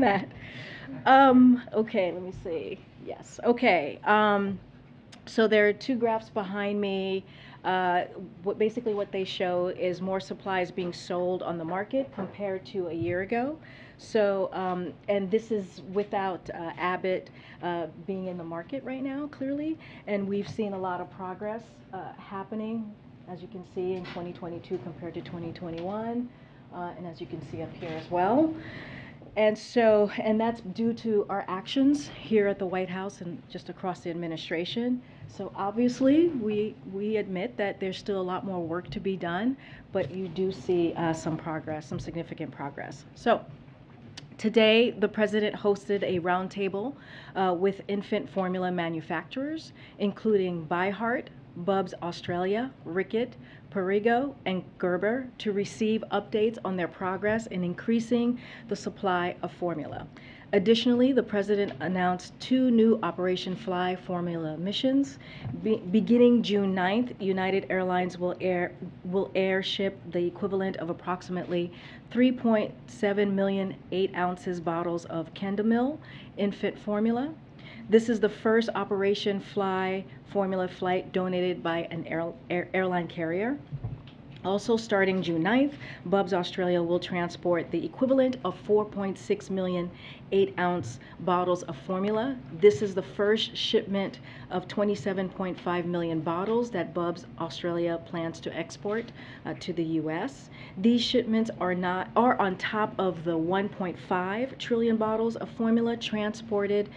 that. Okay, let me see. Yes, okay. So there are two graphs behind me. Basically what they show is more supplies being sold on the market compared to a year ago. So, and this is without Abbott being in the market right now, clearly. And we've seen a lot of progress happening, as you can see, in 2022 compared to 2021. And as you can see up here as well. And so, and that's due to our actions here at the White House and just across the administration. So obviously, we admit that there's still a lot more work to be done, but you do see some progress, some significant progress. So today, the president hosted a roundtable with infant formula manufacturers, including ByHeart, Bubs Australia, Ricket, Perrigo, and Gerber, to receive updates on their progress in increasing the supply of formula. Additionally, the president announced two new Operation Fly formula missions. Beginning June 9th, United Airlines will airship the equivalent of approximately 3.7 million 8 ounces bottles of Kendamil infant formula. This is the first Operation Fly formula flight donated by an airline carrier. Also, starting June 9th, Bubs Australia will transport the equivalent of 4.6 million 8-ounce bottles of formula. This is the first shipment of 27.5 million bottles that Bubs Australia plans to export to the U.S. These shipments are on top of the 1.5 trillion bottles of formula transported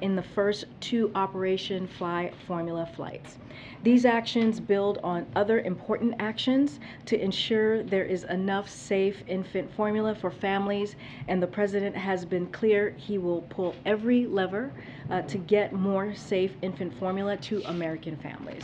in the first two Operation Fly formula flights. These actions build on other important actions to ensure there is enough safe infant formula for families, and the president has been clear he will pull every lever to get more safe infant formula to American families.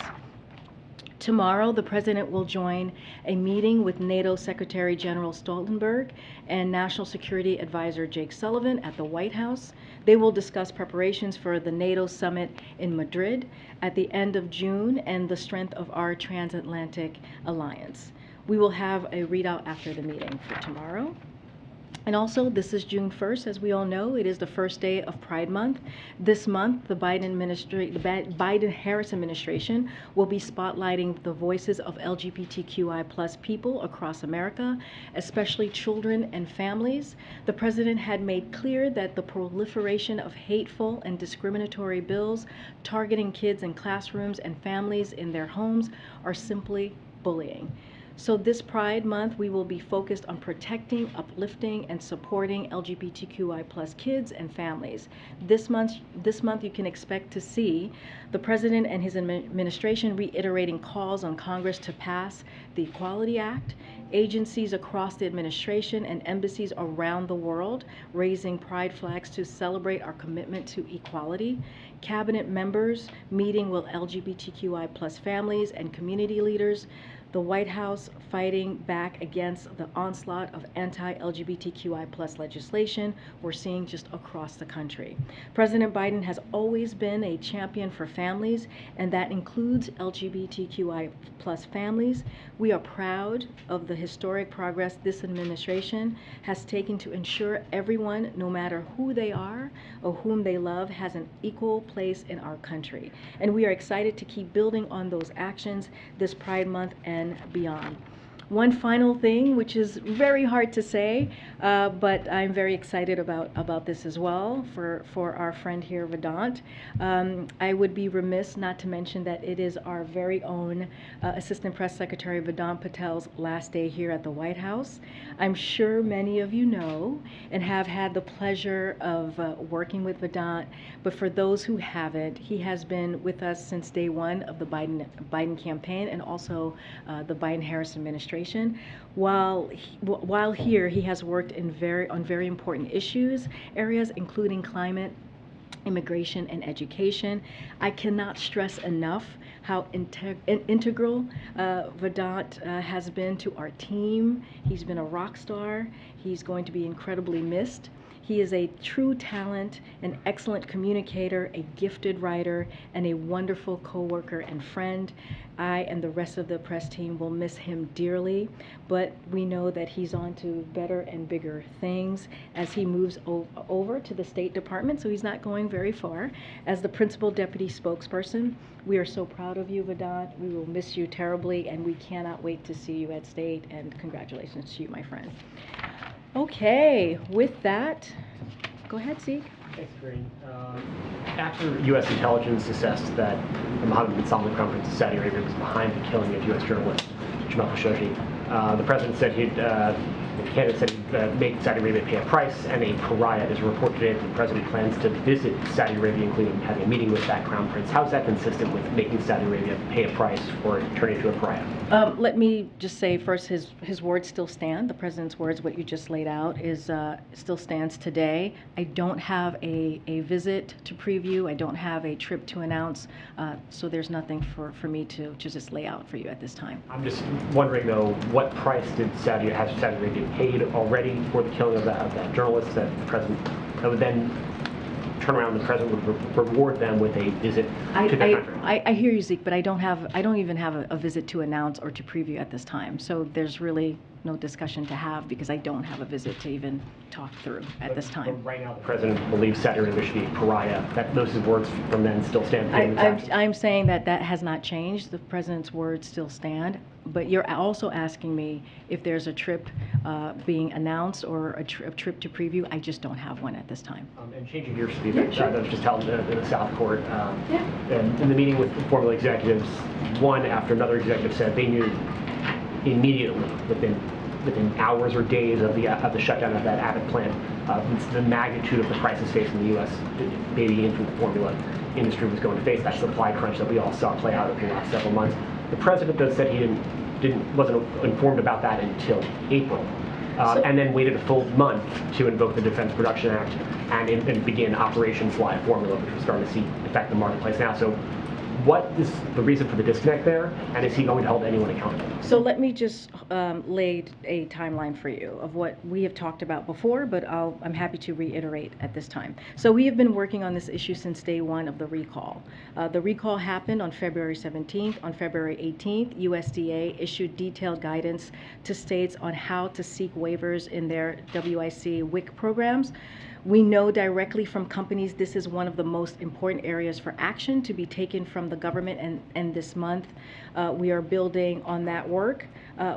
Tomorrow, the president will join a meeting with NATO Secretary General Stoltenberg and National Security Advisor Jake Sullivan at the White House. They will discuss preparations for the NATO summit in Madrid at the end of June and the strength of our transatlantic alliance. We will have a readout after the meeting for tomorrow. And also, this is June 1st, as we all know. It is the first day of Pride Month. This month, the Biden-Harris administration will be spotlighting the voices of LGBTQI+ people across America, especially children and families. The president had made clear that the proliferation of hateful and discriminatory bills targeting kids in classrooms and families in their homes are simply bullying. So this Pride Month, we will be focused on protecting, uplifting, and supporting LGBTQI+ kids and families. This month you can expect to see the president and his administration reiterating calls on Congress to pass the Equality Act, agencies across the administration and embassies around the world raising pride flags to celebrate our commitment to equality, cabinet members meeting with LGBTQI+ families and community leaders, the White House fighting back against the onslaught of anti-LGBTQI+ legislation we're seeing just across the country. President Biden has always been a champion for families, and that includes LGBTQI+ families. We are proud of the historic progress this administration has taken to ensure everyone, no matter who they are or whom they love, has an equal place in our country. And we are excited to keep building on those actions this Pride Month and beyond. One final thing, which is very hard to say, but I'm very excited about this as well for our friend here, Vedant. I would be remiss not to mention that it is our very own Assistant Press Secretary Vedant Patel's last day here at the White House. I'm sure many of you know and have had the pleasure of working with Vedant, but for those who haven't, he has been with us since day one of the Biden campaign and also the Biden-Harris administration. While here, he has worked on very important areas, including climate, immigration, and education. I cannot stress enough how integral Vedant has been to our team. He's been a rock star. He's going to be incredibly missed. He is a true talent, an excellent communicator, a gifted writer, and a wonderful co-worker and friend. I and the rest of the press team will miss him dearly, but we know that he's on to better and bigger things as he moves over to the State Department, so he's not going very far. As the principal deputy spokesperson, we are so proud of you, Vedant. We will miss you terribly, and we cannot wait to see you at State, and congratulations to you, my friend. Okay, with that, go ahead, Zeke. Thanks, Karine. After U.S. intelligence assessed that the Mohammed bin Salman Crown Prince of Saudi Arabia was behind the killing of U.S. journalist Jamal Khashoggi, the president said the candidate said he'd make Saudi Arabia pay a price, and a pariah. As reported today, the president plans to visit Saudi Arabia, including having a meeting with that crown prince. How is that consistent with making Saudi Arabia pay a price for turning into a pariah? Let me just say first, his words still stand. The president's words, what you just laid out, is still stands today. I don't have a visit to preview. I don't have a trip to announce. So there's nothing for me to just lay out for you at this time. I'm just wondering, though, what price has Saudi Arabia paid already for the killing of that journalist that the president that would then turn around and the president would reward them with a visit to their country? I hear you, Zeke, but I don't even have a visit to announce or to preview at this time. So there's really no discussion to have because I don't have a visit to even talk through at this time. But right now, the president believes Saudi Arabia should be a pariah. Those words from then still stand. I'm saying that has not changed. The president's words still stand. But you're also asking me if there's a trip being announced or a trip to preview. I just don't have one at this time. And changing gears to the event sure. that was just held in the South Court. And in the meeting with former executives, one after another executive said they knew immediately, within hours or days of the shutdown of that Abbott plant, the magnitude of the crisis facing the U.S. baby infant formula industry was going to face, that supply crunch that we all saw play out over the last several months. The president does said he wasn't informed about that until April, and then waited a full month to invoke the Defense Production Act and begin Operation Live Formula, which we're starting to see affect the marketplace now. So what is the reason for the disconnect there, and is he going to hold anyone accountable? So let me just lay a timeline for you of what we have talked about before, but I'm happy to reiterate at this time. So we have been working on this issue since day one of the recall. The recall happened on February 17th. On February 18th, USDA issued detailed guidance to states on how to seek waivers in their WIC programs. We know directly from companies this is one of the most important areas for action to be taken from the government, and this month we are building on that work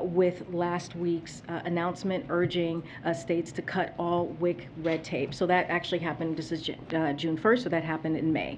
with last week's announcement urging states to cut all WIC red tape. So that actually happened, this is June 1st, so that happened in May.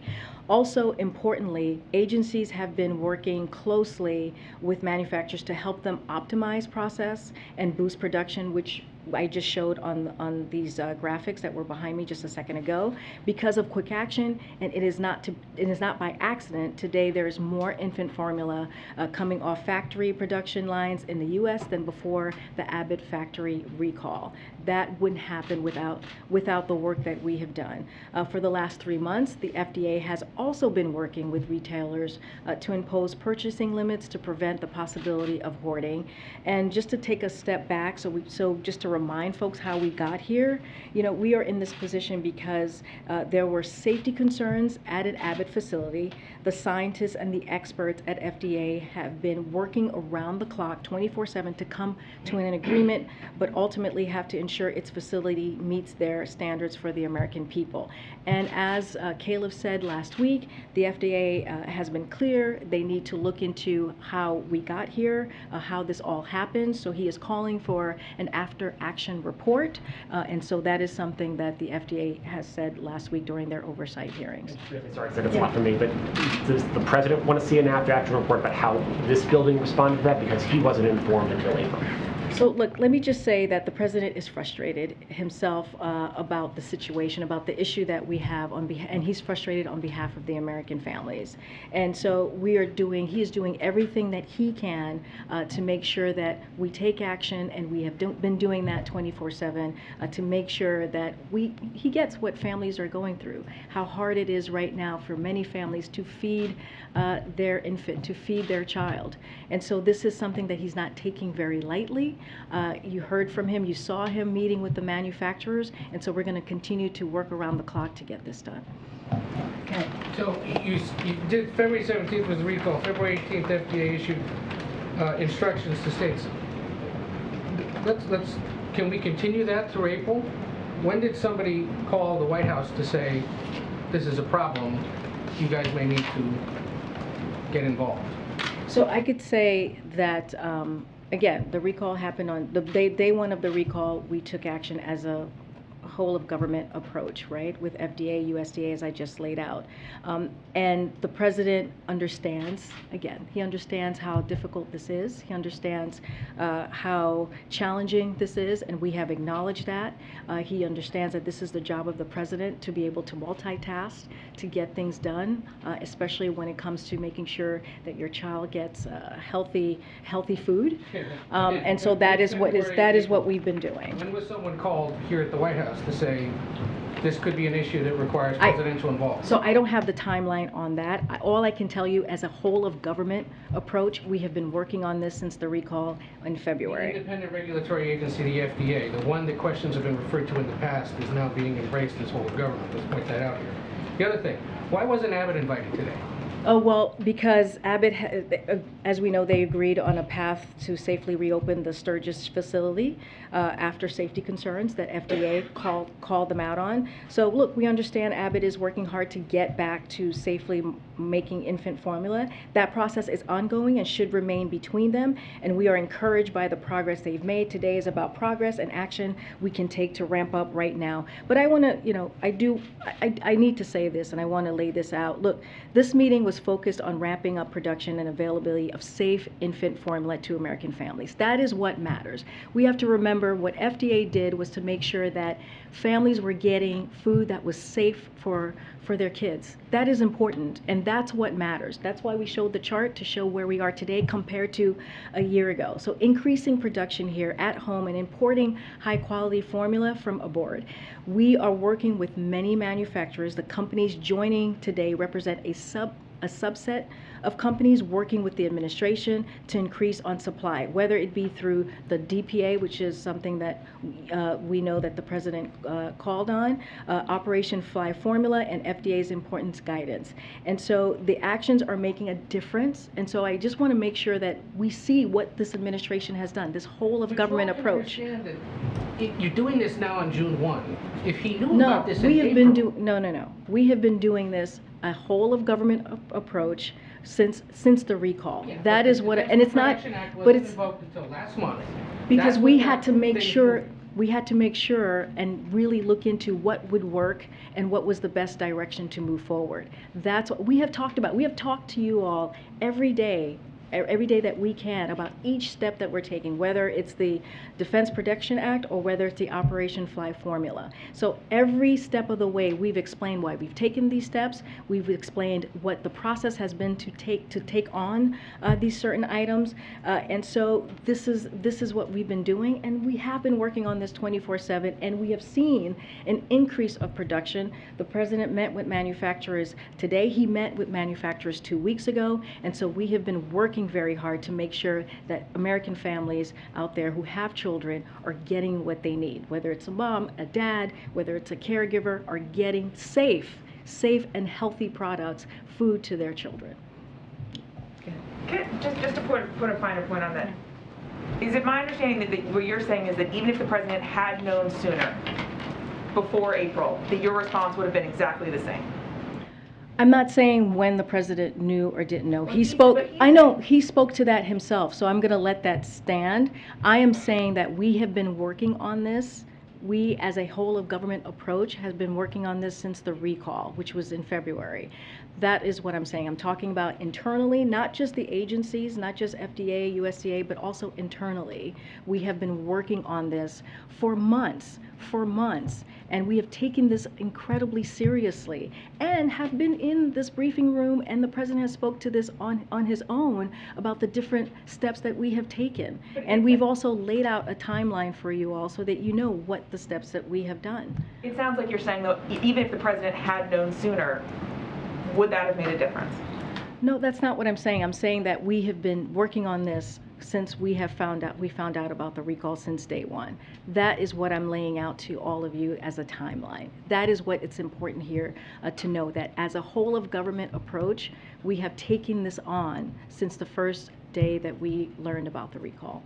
Also, importantly, agencies have been working closely with manufacturers to help them optimize process and boost production, which I just showed on these graphics that were behind me just a second ago. Because of quick action, and it is not by accident, today there is more infant formula coming off factory production lines in the U.S. than before the Abbott factory recall. That wouldn't happen without the work that we have done. For the last 3 months, the FDA has also been working with retailers to impose purchasing limits to prevent the possibility of hoarding. And just to take a step back, so just to remind folks how we got here, we are in this position because there were safety concerns at an Abbott facility. The scientists and the experts at FDA have been working around the clock 24/7 to come to an agreement, but ultimately have to ensure its facility meets their standards for the American people. And as Caleb said last week, the FDA has been clear. They need to look into how we got here, how this all happened. So he is calling for an after-action report. And so that is something that the FDA has said last week during their oversight hearings. Sorry, I said it's a lot for me, but does the president want to see an after-action report about how this building responded to that? Because he wasn't informed until April. So look, let me just say that the president is frustrated himself about the situation, about the issue that we have and he's frustrated on behalf of the American families. And so he is doing everything that he can to make sure that we take action, and we have been doing that 24/7 to make sure that he gets what families are going through, how hard it is right now for many families to feed their infant, to feed their child. And so this is something that he's not taking very lightly. You heard from him, you saw him meeting with the manufacturers, and so we're going to continue to work around the clock to get this done. Okay. So you did, February 17th was the recall, February 18th FDA issued instructions to states. Can we continue that through April? When did somebody call the White House to say, this is a problem, you guys may need to get involved? So I could say that, again, the recall happened on the day one of the recall. We took action as a whole of government approach, right, with FDA, USDA, as I just laid out. And the president understands, again, he understands how difficult this is. He understands how challenging this is, and we have acknowledged that. He understands that this is the job of the president to be able to multitask, to get things done, especially when it comes to making sure that your child gets healthy food. And so that is what we've been doing. When was someone called here at the White House to say this could be an issue that requires presidential involvement? So I don't have the timeline on that. All I can tell you, as a whole of government approach, we have been working on this since the recall in February. The independent regulatory agency, the FDA, the one that questions have been referred to in the past, is now being embraced as whole of government. Let's point that out here. The other thing, why wasn't Abbott invited today? Oh, well, because Abbott, as we know, they agreed on a path to safely reopen the Sturgis facility after safety concerns that FDA called them out on. So look, we understand Abbott is working hard to get back to safely making infant formula. That process is ongoing and should remain between them, and we are encouraged by the progress they've made. Today is about progress and action we can take to ramp up right now. But I want to, I need to say this, and I want to lay this out. Look, this meeting was focused on ramping up production and availability of safe infant formula to American families. That is what matters. We have to remember what FDA did was to make sure that families were getting food that was safe for their kids. That is important, and that's what matters. That's why we showed the chart to show where we are today compared to a year ago. So increasing production here at home and importing high quality formula from abroad. We are working with many manufacturers. The companies joining today represent a subset of companies working with the administration to increase on supply, whether it be through the DPA, which is something that we know that the president called on, Operation Fly Formula, and FDA's importance guidance. And so the actions are making a difference. And so I just want to make sure that we see what this administration has done, this whole of government approach. You're doing this now on June 1. If he knew about this in we have April, no. We have been doing this, a whole of government approach, since the recall. Yeah, that is what, and it's not, but it's invoked until last month. because we had to make sure. We had to make sure and really look into what would work and what was the best direction to move forward. That's what we have talked about. We have talked to you all every day that we can about each step that we're taking, whether it's the Defense Production Act or whether it's the Operation Fly Formula. So every step of the way, we've explained why we've taken these steps. We've explained what the process has been to take on these certain items. And so this is what we've been doing, and we have been working on this 24/7, and we have seen an increase of production. The president met with manufacturers today. He met with manufacturers 2 weeks ago, and so we have been working very hard to make sure that American families out there who have children are getting what they need, whether it's a mom, a dad, whether it's a caregiver, are getting safe and healthy products, food to their children. Just to put a finer point on that, is it my understanding that what you're saying is that even if the president had known sooner, before April, that your response would have been exactly the same? I'm not saying when the president knew or didn't know. He spoke, I know he spoke to that himself, so I'm going to let that stand. I am saying that we have been working on this. We, as a whole of government approach, has been working on this since the recall, which was in February. That is what I'm saying. I'm talking about internally, not just the agencies, not just FDA, USDA, but also internally. We have been working on this for months, and we have taken this incredibly seriously and have been in this briefing room, and the president has spoke to this on his own about the different steps that we have taken. And we've also laid out a timeline for you all so that you know what the steps that we have done. It sounds like you're saying, though, even if the president had known sooner, would that have made a difference? No, that's not what I'm saying. I'm saying that we have been working on this since we found out about the recall since day one. That is what I'm laying out to all of you as a timeline. That is what it's important here to know, that as a whole of government approach, we have taken this on since the first day that we learned about the recall.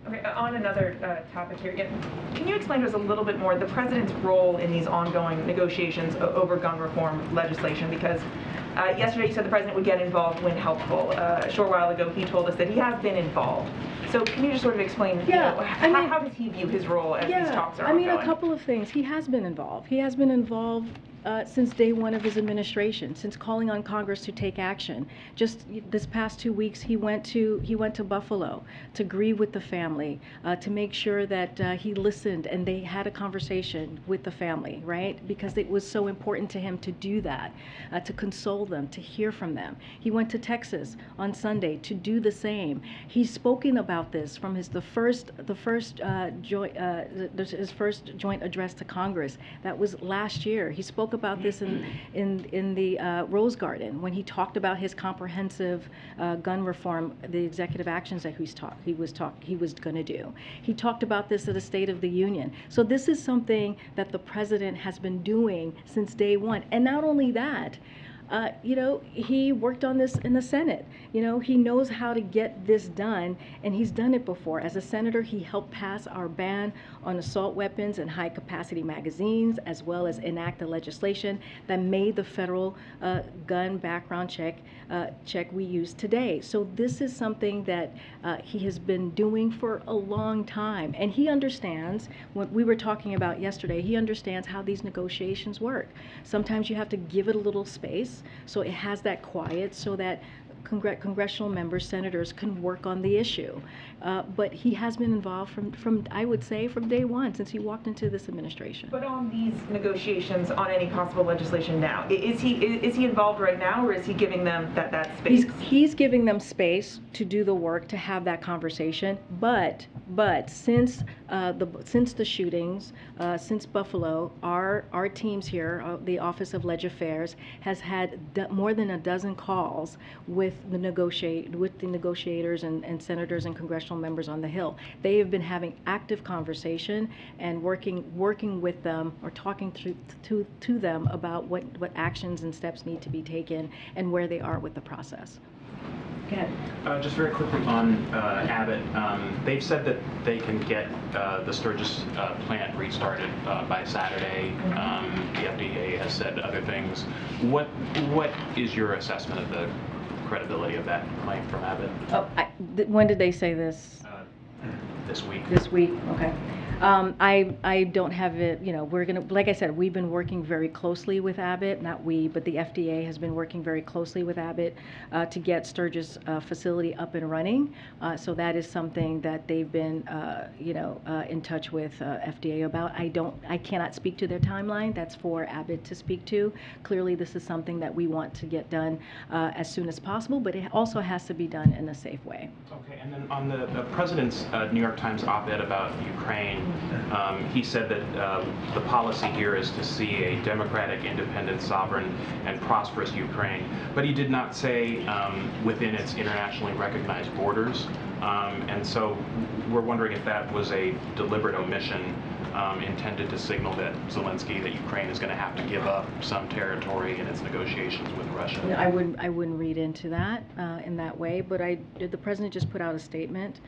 Okay, on another topic here, can you explain to us a little bit more the president's role in these ongoing negotiations over gun reform legislation? Because yesterday you said the president would get involved when helpful. A short while ago he told us that he has been involved. So can you just sort of explain, how does he view his role as these talks are ongoing? I mean, a couple of things. He has been involved. He has been involved since day one of his administration, since calling on Congress to take action. Just this past 2 weeks, he went to Buffalo to grieve with the family, to make sure that he listened and they had a conversation with the family, right? Because it was so important to him to do that, to console them, to hear from them. He went to Texas on Sunday to do the same. He's spoken about this from his first joint address to Congress. That was last year. He spoke about this in the Rose Garden when he talked about his comprehensive gun reform, the executive actions that he was going to do. He talked about this at a State of the Union. So this is something that the president has been doing since day one. And not only that, he worked on this in the Senate. He knows how to get this done, and he's done it before. As a senator, he helped pass our ban on assault weapons and high-capacity magazines, as well as enact the legislation that made the federal gun background check we use today. So this is something that he has been doing for a long time, and he understands what we were talking about yesterday. He understands how these negotiations work. Sometimes you have to give it a little space, so it has that quiet, so that congressional members, senators can work on the issue. But he has been involved from I would say, from day one, since he walked into this administration. But on these negotiations on any possible legislation now, is he involved right now, or is he giving them that space? He's giving them space to do the work, to have that conversation. But since the shootings, since Buffalo, our teams here, the Office of Leg Affairs, has had more than a dozen calls with the negotiators and senators and congressional members on the Hill. They have been having active conversation and working with them, or talking to them about what actions and steps need to be taken and where they are with the process. Go ahead. Just very quickly on Abbott. They've said that they can get the Sturgis plant restarted by Saturday. The FDA has said other things. What is your assessment of the credibility of that claim from Abbott? When did they say this? This week. This week, okay. I don't have it, we're gonna, like I said, we've been working very closely with Abbott, not we, but the FDA has been working very closely with Abbott to get Sturgis facility up and running. So that is something that they've been, in touch with FDA about. I cannot speak to their timeline. That's for Abbott to speak to. Clearly, this is something that we want to get done as soon as possible, but it also has to be done in a safe way. Okay, and then on the president's New York Times op-ed about Ukraine, he said that the policy here is to see a democratic, independent, sovereign, and prosperous Ukraine. But he did not say within its internationally recognized borders. And so we're wondering if that was a deliberate omission intended to signal that Ukraine is going to have to give up some territory in its negotiations with Russia. I wouldn't read into that in that way, but the president just put out a statement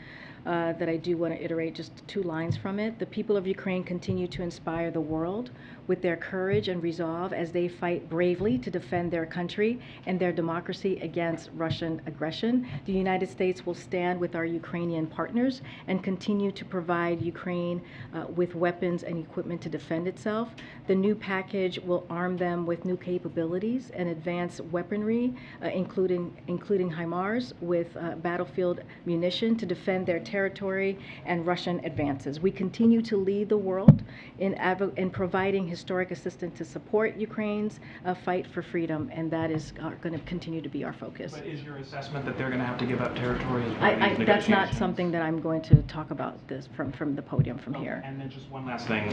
that I do want to iterate just 2 lines from it. The people of Ukraine continue to inspire the world with their courage and resolve as they fight bravely to defend their country and their democracy against Russian aggression. The United States will stand with our Ukrainian partners and continue to provide Ukraine with weapons and equipment to defend itself. The new package will arm them with new capabilities and advanced weaponry, including HIMARS, with battlefield munition to defend their territory and Russian advances. We continue to lead the world in providing historic assistance to support Ukraine's fight for freedom, and that is going to continue to be our focus. But is your assessment that they're going to have to give up territory as part of these negotiations? That's not something that I'm going to talk about this from the podium from here. And then just one last thing,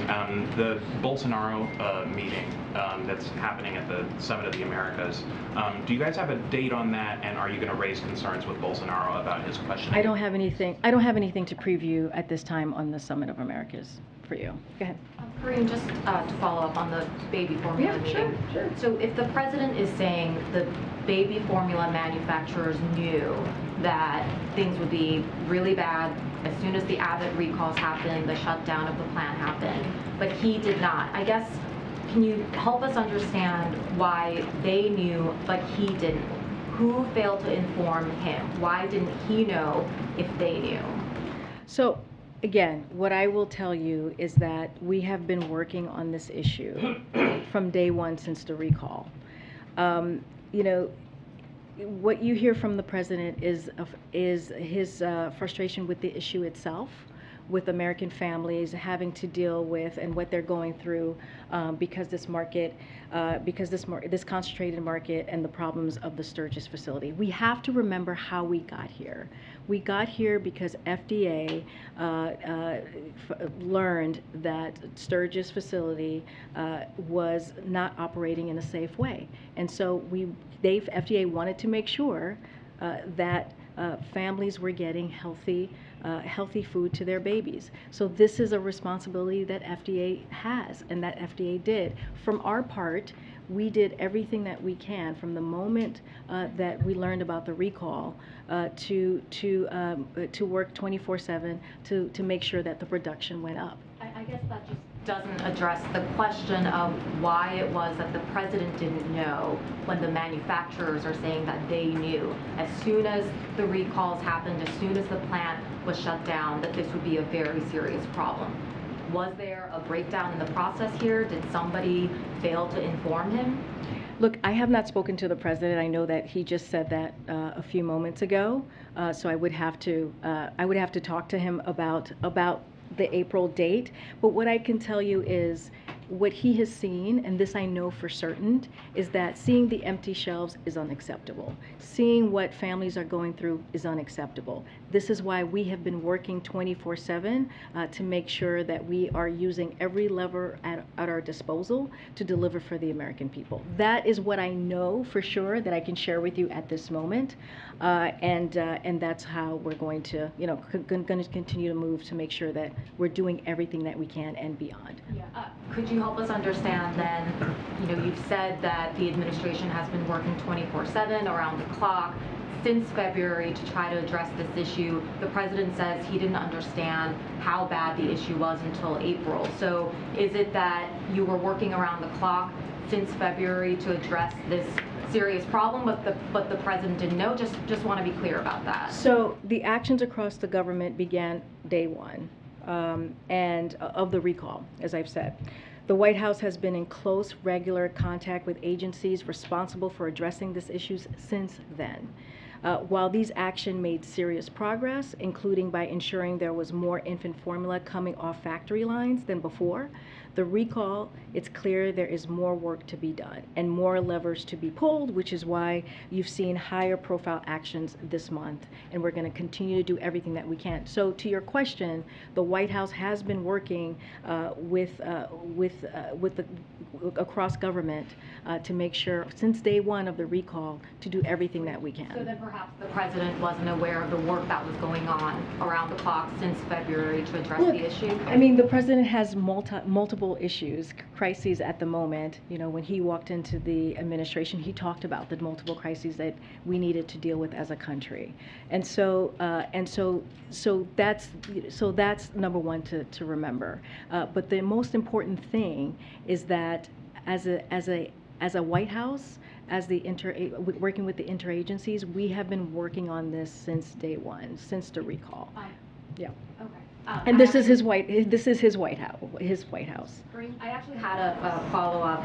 the Bolsonaro meeting that's happening at the Summit of the Americas, do you guys have a date on that, and are you going to raise concerns with Bolsonaro about his questioning? I don't have anything to preview at this time on the Summit of Americas for you. Go ahead. Karine, just to follow up on the baby formula meeting. Sure. So if the president is saying the baby formula manufacturers knew that things would be really bad as soon as the Abbott recalls happened, the shutdown of the plant happened, but he did not, I guess, can you help us understand why they knew but he didn't? Who failed to inform him? Why didn't he know if they knew? So, again, what I will tell you is that we have been working on this issue from day one since the recall. You know, what you hear from the president is his frustration with the issue itself, with American families having to deal with and what they're going through because this concentrated market and the problems of the Sturgis facility. We have to remember how we got here. We got here because FDA learned that Sturgis facility was not operating in a safe way, and so FDA wanted to make sure that families were getting healthy food to their babies. So this is a responsibility that FDA has, and that FDA did. From our part, we did everything that we can from the moment that we learned about the recall to work 24/7 to make sure that the production went up. I guess that just doesn't address the question of why it was that the president didn't know when the manufacturers are saying that they knew. As soon as the recalls happened, as soon as the plant was shut down, that this would be a very serious problem. Was there a breakdown in the process here? Did somebody fail to inform him? Look, I have not spoken to the president. I know that he just said that a few moments ago, so I would have to talk to him about the April date. But what I can tell you is what he has seen, and this I know for certain, is that seeing the empty shelves is unacceptable. Seeing what families are going through is unacceptable. This is why we have been working 24/7 to make sure that we are using every lever at our disposal to deliver for the American people. That is what I know for sure that I can share with you at this moment, and that's how we're going to, going to continue to move to make sure that we're doing everything that we can and beyond. Yeah. Could you help us understand then, you've said that the administration has been working 24/7 around the clock since February to try to address this issue. The president says he didn't understand how bad the issue was until April. So is it that you were working around the clock since February to address this serious problem, but the president didn't know? Just want to be clear about that. So the actions across the government began day one. And of the recall, as I've said. The White House has been in close, regular contact with agencies responsible for addressing these issues since then. While these actions made serious progress, including by ensuring there was more infant formula coming off factory lines than before, the recall, it's clear there is more work to be done and more levers to be pulled, which is why you've seen higher profile actions this month, and we're going to continue to do everything that we can. So to your question, the White House has been working across government to make sure, since day one of the recall, to do everything that we can. So then perhaps the president wasn't aware of the work that was going on around the clock since February to address the issue? I mean, the president has multiple issues, crises at the moment. When he walked into the administration, he talked about the multiple crises that we needed to deal with as a country. And so that's number one to remember. But the most important thing is that as a White House, as working with the interagencies, we have been working on this since day one, since the recall. Yeah. Okay. And this is his White House. I actually had a follow-up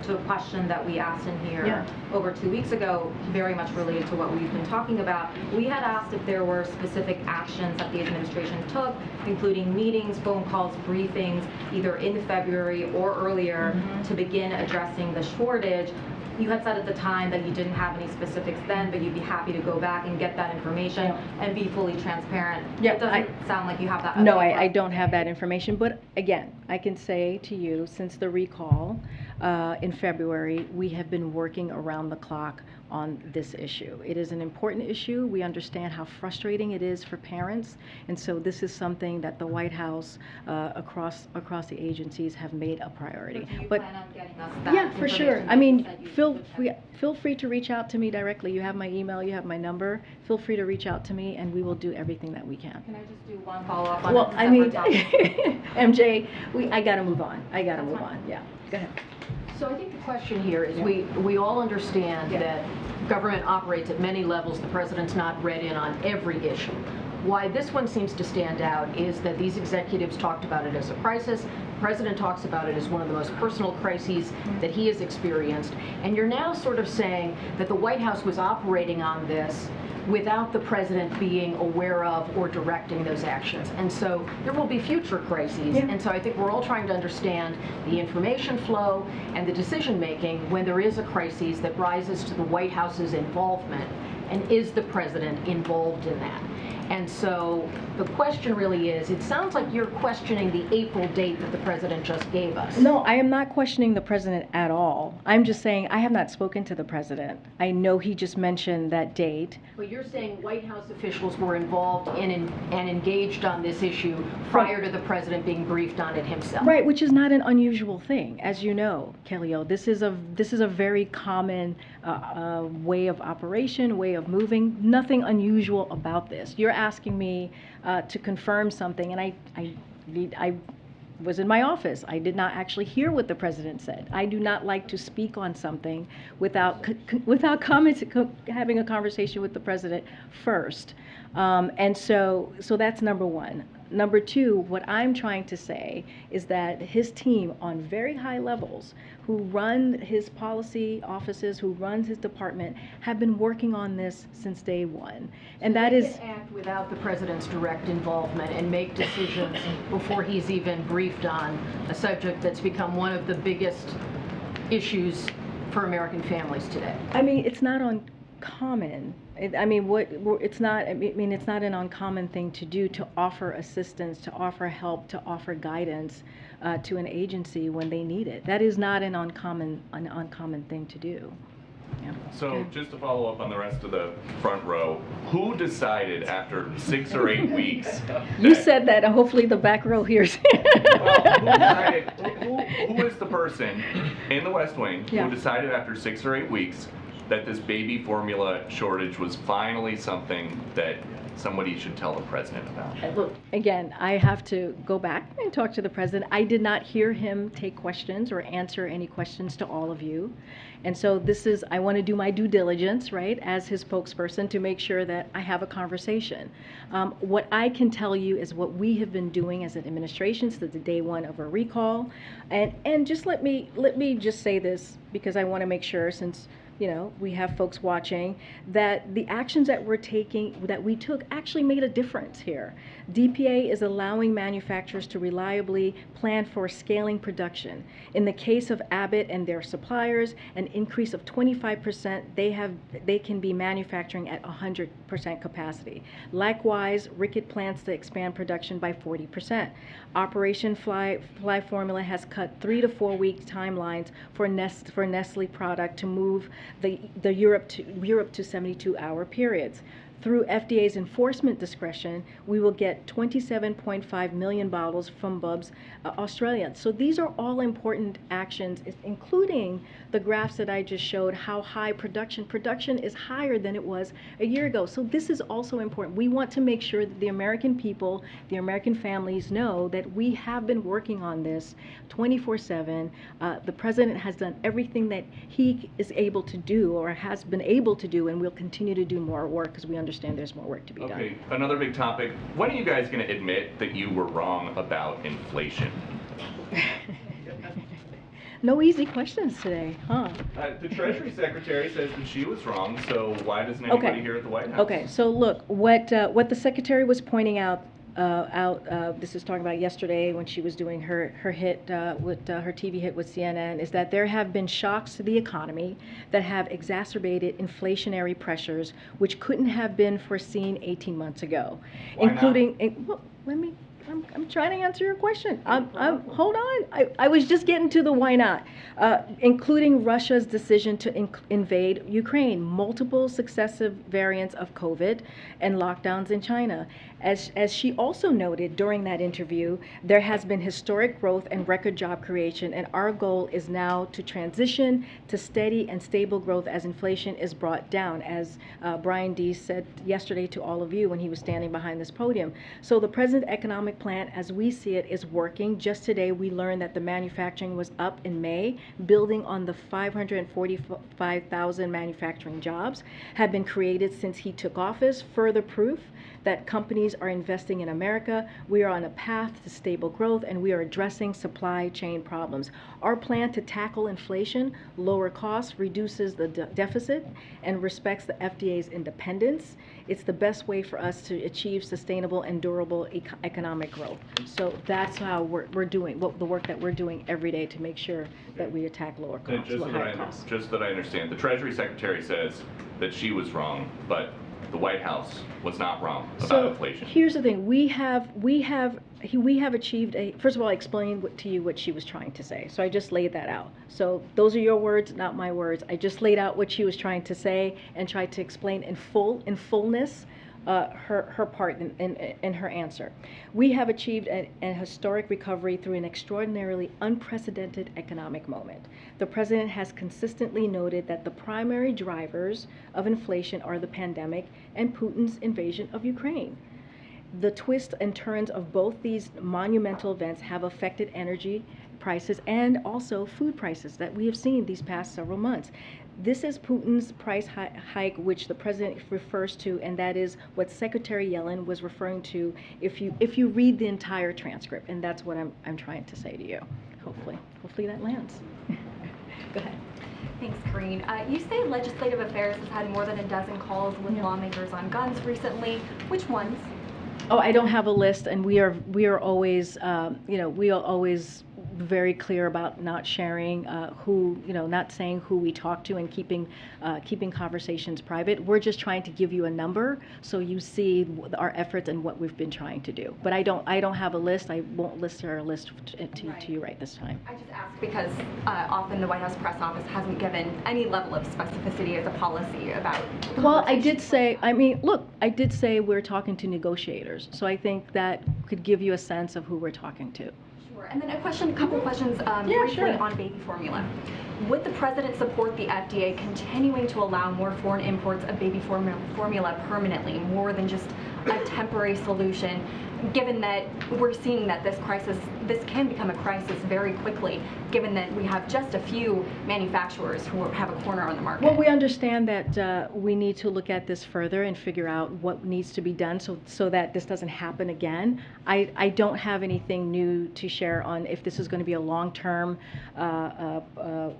to a question that we asked in here over 2 weeks ago, very much related to what we've been talking about. We had asked if there were specific actions that the administration took, including meetings, phone calls, briefings, either in February or earlier, to begin addressing the shortage. You had said at the time that you didn't have any specifics then, but you'd be happy to go back and get that information and be fully transparent. Yeah, it doesn't sound like you have that. No, I don't have that information, but again, I can say to you, since the recall in February, we have been working around the clock on this issue. It is an important issue. We understand how frustrating it is for parents, and so this is something that the White House, across the agencies, have made a priority. Do you but plan on getting us that yeah, for sure. information I mean, that you feel free to reach out to me directly. You have my email, you have my number. Feel free to reach out to me, and we will do everything that we can. Can I just do one follow-up on Well, a I mean, separate topic? MJ, I gotta move on. Yeah, go ahead. So I think the question here is we all understand that government operates at many levels. The president's not read in on every issue. Why this one seems to stand out is that these executives talked about it as a crisis. The president talks about it as one of the most personal crises that he has experienced. And you're now sort of saying that the White House was operating on this without the president being aware of or directing those actions. And so there will be future crises. And so I think we're all trying to understand the information flow and the decision making when there is a crisis that rises to the White House's involvement, and is the president involved in that? And so the question really is, it sounds like you're questioning the April date that the president just gave us. No, I am not questioning the president at all. I'm just saying I have not spoken to the president. I know he just mentioned that date. But you're saying White House officials were involved in and engaged on this issue prior to the president being briefed on it himself. Right, which is not an unusual thing, as you know, Kellyo. This is a very common way of operation, way of moving. Nothing unusual about this. You're asking me to confirm something, and I was in my office. I did not actually hear what the president said. I do not like to speak on something without having a conversation with the president first. And so that's number one. Number two, what I'm trying to say is that his team on very high levels, who run his policy offices, who runs his department, have been working on this since day one. And that is... They can act without the president's direct involvement and make decisions before he's even briefed on a subject that's become one of the biggest issues for American families today. I mean, it's not uncommon. It's not an uncommon thing to do, to offer assistance, to offer help, to offer guidance to an agency when they need it. That is not an uncommon thing to do. Yeah. So Okay. just to follow up on the rest of the front row, who decided after 6 or 8 weeks? You said that, and hopefully the back row hears. Well, who decided, who is the person in the West Wing Yeah. who decided after 6 or 8 weeks that this baby formula shortage was finally something that somebody should tell the president about? Look, again, I have to go back and talk to the president. I did not hear him take questions or answer any questions to all of you. And so I want to do my due diligence, right, as his spokesperson, to make sure that I have a conversation. What I can tell you is what we have been doing as an administration since the day one of a recall. And just let me just say this, because I want to make sure, since we have folks watching, that the actions that we took actually made a difference here. DPA is allowing manufacturers to reliably plan for scaling production. In the case of Abbott and their suppliers, an increase of 25%, they can be manufacturing at 100% capacity. Likewise, Rickett plans to expand production by 40%. Operation Fly Formula has cut 3 to 4 week timelines for Nestle product to move the Europe to 72-hour periods. Through FDA's enforcement discretion, we will get 27.5 million bottles from Bubs Australia. So these are all important actions, including the graphs that I just showed, how high production is higher than it was a year ago. So this is also important. We want to make sure that the American people, the American families know that we have been working on this 24/7. The president has done everything that he is able to do, or has been able to do, and will continue to do more work, because we understand there's more work to be done. Okay, another big topic. When are you guys going to admit that you were wrong about inflation? No easy questions today, huh? The Treasury Secretary says that she was wrong, so why doesn't anybody here at the White House? Okay, so look, what the Secretary was pointing out, this is talking about yesterday when she was doing her hit, with her TV hit with CNN, is that there have been shocks to the economy that have exacerbated inflationary pressures which couldn't have been foreseen 18 months ago, Why including, well, I'm trying to answer your question. Hold on. I was just getting to the why not. Including Russia's decision to invade Ukraine, multiple successive variants of COVID, and lockdowns in China. As she also noted during that interview, there has been historic growth and record job creation, and our goal is now to transition to steady and stable growth as inflation is brought down, as Brian Deese said yesterday to all of you when he was standing behind this podium. So the President's economic plan, as we see it, is working. Just today we learned that the manufacturing was up in May, building on the 545,000 manufacturing jobs have been created since he took office. Further proof that companies are investing in America. We are on a path to stable growth, and we are addressing supply chain problems. Our plan to tackle inflation, lower costs, reduces the deficit, and respects the FDA's independence. It's the best way for us to achieve sustainable and durable economic growth. So that's how we're doing, the work that we're doing every day to make sure that we attack lower costs, higher costs. Just that I understand, the Treasury Secretary says that she was wrong, but the White House was not wrong about inflation. Here's the thing: we have achieved a. First of all, I explained to you what she was trying to say, so I just laid that out. So those are your words, not my words. I just laid out what she was trying to say and tried to explain in fullness. Her part in her answer. We have achieved a historic recovery through an extraordinarily unprecedented economic moment. The President has consistently noted that the primary drivers of inflation are the pandemic and Putin's invasion of Ukraine. The twists and turns of both these monumental events have affected energy prices and also food prices that we have seen these past several months. This is Putin's price hike, which the President refers to, and that is what Secretary Yellen was referring to if you read the entire transcript, and that's what I'm trying to say to you. Hopefully that lands. Go ahead. Thanks, Karine. You say Legislative Affairs has had more than a dozen calls with lawmakers on guns recently. Which ones? Oh, I don't have a list, and we are always, we are always very clear about not sharing not saying who we talk to and keeping conversations private. We're just trying to give you a number so you see our efforts and what we've been trying to do. But I don't have a list. I won't list our list to you right this time. I just asked because often the White House press office hasn't given any level of specificity as a policy about. Well, I did say, I did say we're talking to negotiators, so I think that could give you a sense of who we're talking to. And then a couple questions briefly on baby formula. Would the President support the FDA continuing to allow more foreign imports of baby formula permanently, more than just a temporary solution, given that we're seeing that this can become a crisis very quickly, given that we have just a few manufacturers who have a corner on the market? Well, we understand that we need to look at this further and figure out what needs to be done so that this doesn't happen again. I don't have anything new to share on if this is going to be a long-term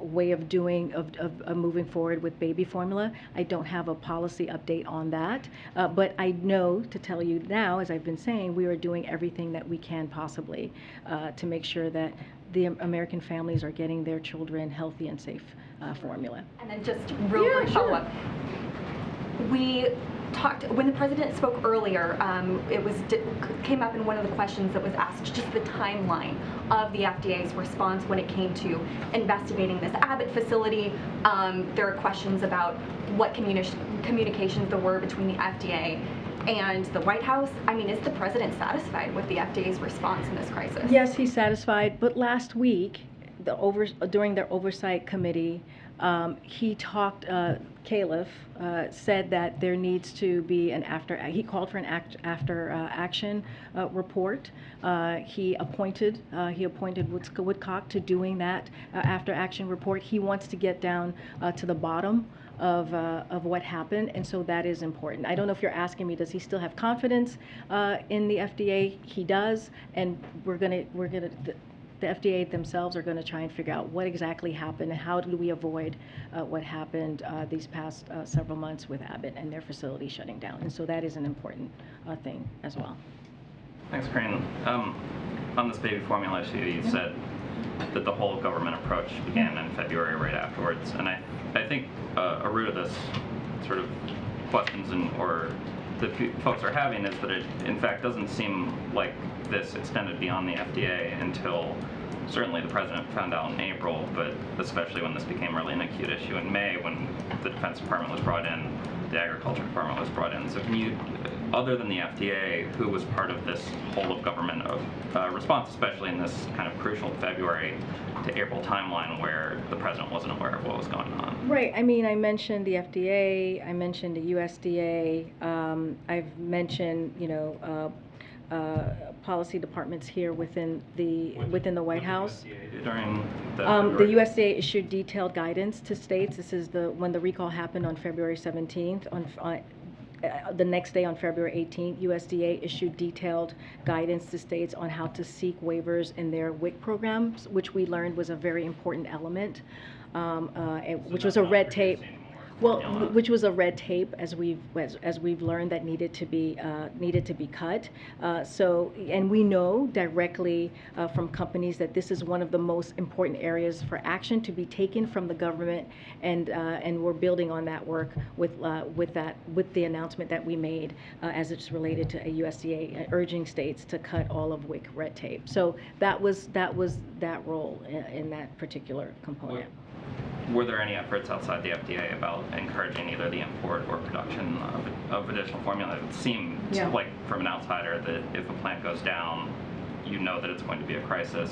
way of moving forward with baby formula. I don't have a policy update on that, but I know to tell you now, as I've been saying, we are doing everything that we can possibly to make sure that the American families are getting their children healthy and safe formula. And then just real quick follow-up. We talked, when the President spoke earlier, came up in one of the questions that was asked, just the timeline of the FDA's response when it came to investigating this Abbott facility. There are questions about what communications there were between the FDA and the White House. Is the President satisfied with the FDA's response in this crisis? Yes, he's satisfied, but last week, during their oversight committee, He talked, Caliph said that there needs to be an he called for an after action report. He appointed Woodcock to doing that after action report. He wants to get down to the bottom of what happened, and so that is important. I don't know if you're asking me, does he still have confidence in the FDA? He does, and the FDA themselves are going to try and figure out what exactly happened and how do we avoid what happened these past several months with Abbott and their facility shutting down. And so that is an important thing as well. Thanks, Karine. On this baby formula issue, you said that the whole government approach began in February right afterwards. And I think a root of this sort of questions or that folks are having is that it, in fact, doesn't seem like this extended beyond the FDA until certainly the president found out in April, but especially when this became really an acute issue in May when the Defense Department was brought in, the Agriculture Department was brought in. So can you, other than the FDA, who was part of this whole of government response, especially in this kind of crucial February to April timeline where the president wasn't aware of what was going on? Right. I mean, I mentioned the FDA. I mentioned the USDA. I've mentioned, policy departments here within the White House. During the USDA issued detailed guidance to states. This is when the recall happened on February 17th. The next day, on February 18th, USDA issued detailed guidance to states on how to seek waivers in their WIC programs, which we learned was a very important element, which was a red tape. Well, which was a red tape, as we've learned, that needed to be cut. And we know directly from companies that this is one of the most important areas for action to be taken from the government, and we're building on that work with the announcement that we made as it's related to a USDA urging states to cut all of WIC red tape. So that was that role in that particular component. Were there any efforts outside the FDA about encouraging either the import or production of additional formula? It would seem like, from an outsider, that if a plant goes down, you know that it's going to be a crisis,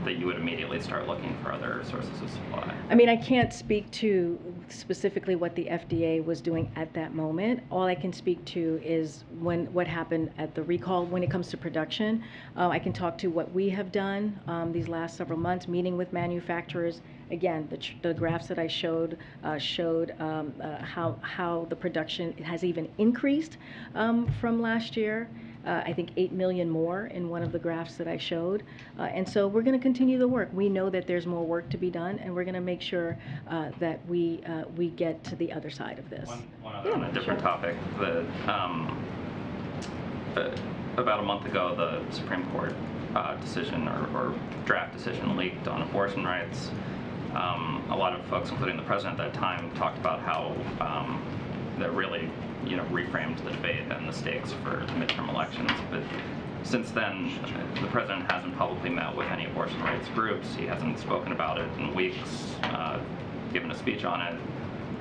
that you would immediately start looking for other sources of supply. I mean, I can't speak to specifically what the FDA was doing at that moment. All I can speak to is what happened at the recall when it comes to production. I can talk to what we have done these last several months, meeting with manufacturers. Again, the graphs that I showed showed how the production has even increased from last year. I think 8 million more in one of the graphs that I showed. And so we're going to continue the work. We know that there's more work to be done, and we're going to make sure that we get to the other side of this. One other on a different topic. About a month ago, the Supreme Court decision or draft decision leaked on abortion rights. A lot of folks, including the president at that time, talked about how that really reframed the debate and the stakes for the midterm elections. But since then, the president hasn't publicly met with any abortion rights groups. He hasn't spoken about it in weeks, given a speech on it.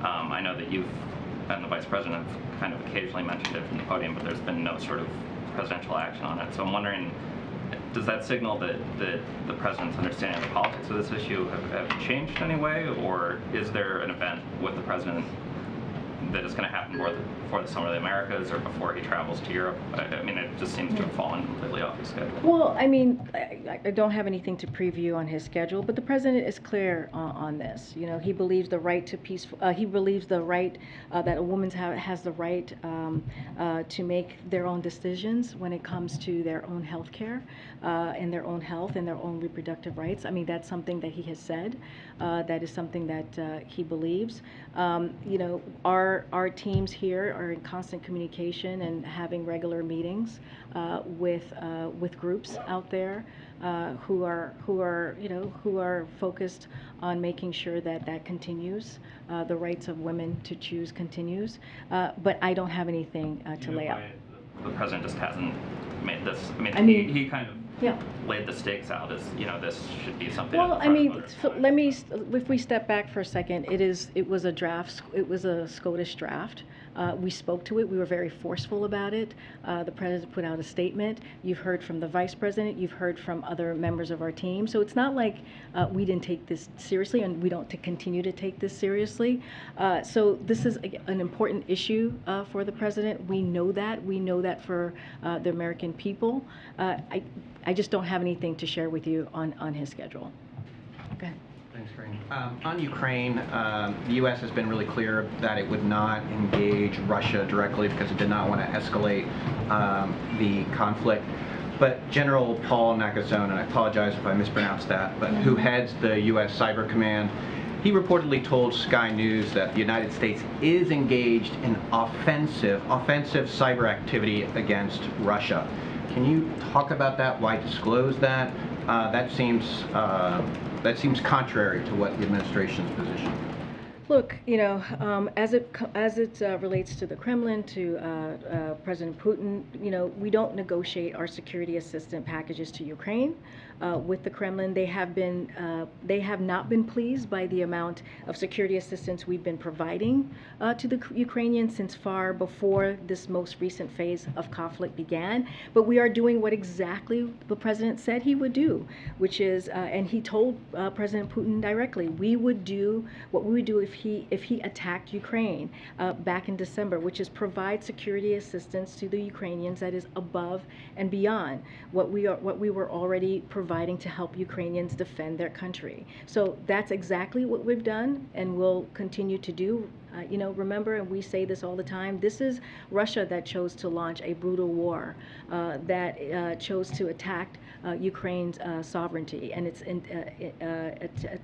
I know that you've and the vice president have kind of occasionally mentioned it from the podium, but there's been no sort of presidential action on it. So I'm wondering, does that signal that the president's understanding of the politics of this issue have changed in any way, or is there an event with the president that is going to happen before the Summer of the Americas or before he travels to Europe? I mean, it just seems to have fallen completely off his schedule. Well, I mean, I don't have anything to preview on his schedule, but the president is clear on this. He believes the right to peaceful. He believes the right that a woman has the right to make their own decisions when it comes to their own health care and their own health and their own reproductive rights. I mean, that's something that he has said. That is something that he believes. Our teams here are in constant communication and having regular meetings with groups out there who are focused on making sure that continues, the rights of women to choose continues. But I don't have anything to lay out. The president just hasn't made this. I mean, he kind of Yeah. laid the stakes out as, this should be something. Well, at the I front of mean, voters' so minds. let me, if we step back for a second, it was a draft, it was a SCOTUS draft. We spoke to it, we were very forceful about it. The president put out a statement. You've heard from the vice president, you've heard from other members of our team. So it's not like we didn't take this seriously, and we don't continue to take this seriously. So this is an important issue for the president. We know that for the American people. I just don't have anything to share with you on his schedule. Okay. Thanks, Karine. On Ukraine, the U.S. has been really clear that it would not engage Russia directly because it did not want to escalate the conflict. But General Paul Nakasone, and I apologize if I mispronounced that, but who heads the U.S. Cyber Command, he reportedly told Sky News that the United States is engaged in offensive cyber activity against Russia. Can you talk about that? Why disclose that? That seems contrary to what the administration's position. Look, as it relates to the Kremlin, to President Putin, we don't negotiate our security assistance packages to Ukraine with the Kremlin. They have not been pleased by the amount of security assistance we've been providing to the Ukrainians since far before this most recent phase of conflict began. But we are doing what exactly the president said he would do, which is, and he told President Putin directly, we would do what we would do if he attacked Ukraine back in December, which is provide security assistance to the Ukrainians that is above and beyond what we were already providing to help Ukrainians defend their country. So that's exactly what we've done and will continue to do. Remember, and we say this all the time, this is Russia that chose to launch a brutal war, that chose to attack Ukraine's sovereignty and its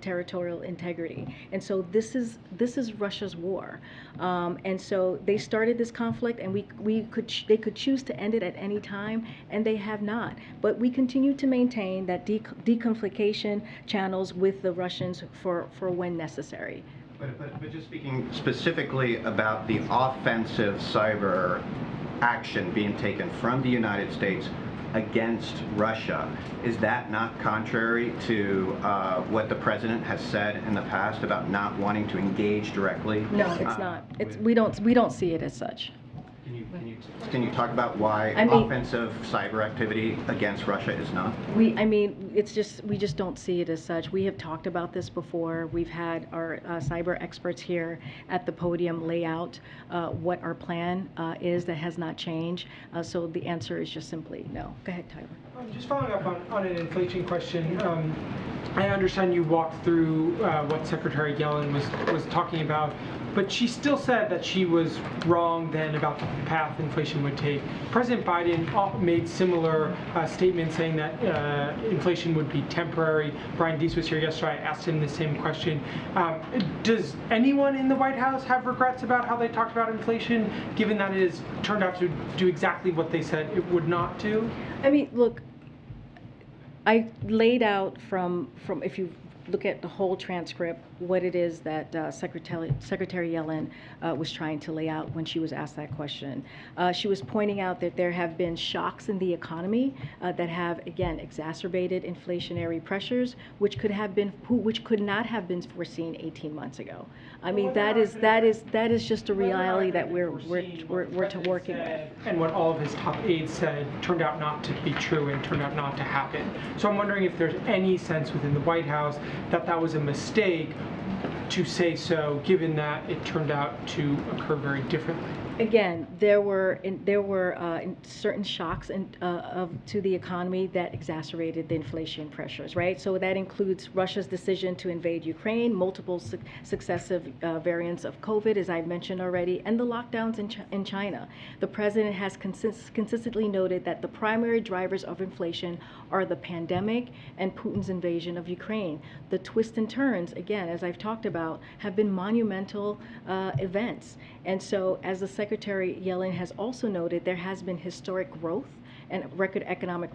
territorial integrity. And so this is Russia's war. And so they started this conflict, and they could choose to end it at any time, and they have not. But we continue to maintain that deconfliction channels with the Russians for when necessary. But just speaking specifically about the offensive cyber action being taken from the United States against Russia, is that not contrary to what the president has said in the past about not wanting to engage directly? No, it's not. We don't see it as such. Can you talk about why offensive cyber activity against Russia is not? We just don't see it as such. We have talked about this before. We've had our cyber experts here at the podium lay out what our plan is that has not changed. So the answer is just simply no. Go ahead, Tyler. Just following up on an inflation question. I understand you walked through what Secretary Yellen was talking about, but she still said that she was wrong then about the path inflation would take. President Biden made similar statements saying that inflation would be temporary. Brian Deese was here yesterday. I asked him the same question. Does anyone in the White House have regrets about how they talked about inflation, given that it has turned out to do exactly what they said it would not do? I mean, look, I laid out from if you look at the whole transcript, what it is that Secretary Yellen was trying to lay out when she was asked that question. She was pointing out that there have been shocks in the economy that have, again, exacerbated inflationary pressures, which could not have been foreseen 18 months ago. I mean, that is just a reality that we're working with. And what all of his top aides said turned out not to be true and turned out not to happen. So I'm wondering if there's any sense within the White House that was a mistake to say so, given that it turned out to occur very differently. Again, there were certain shocks to the economy that exacerbated the inflation pressures, right? So that includes Russia's decision to invade Ukraine, multiple successive variants of COVID, as I've mentioned already, and the lockdowns in China. The president has consistently noted that the primary drivers of inflation are the pandemic and Putin's invasion of Ukraine. The twists and turns, again, as I've talked about, have been monumental events. And so, as the Secretary Yellen has also noted, there has been historic growth and record economic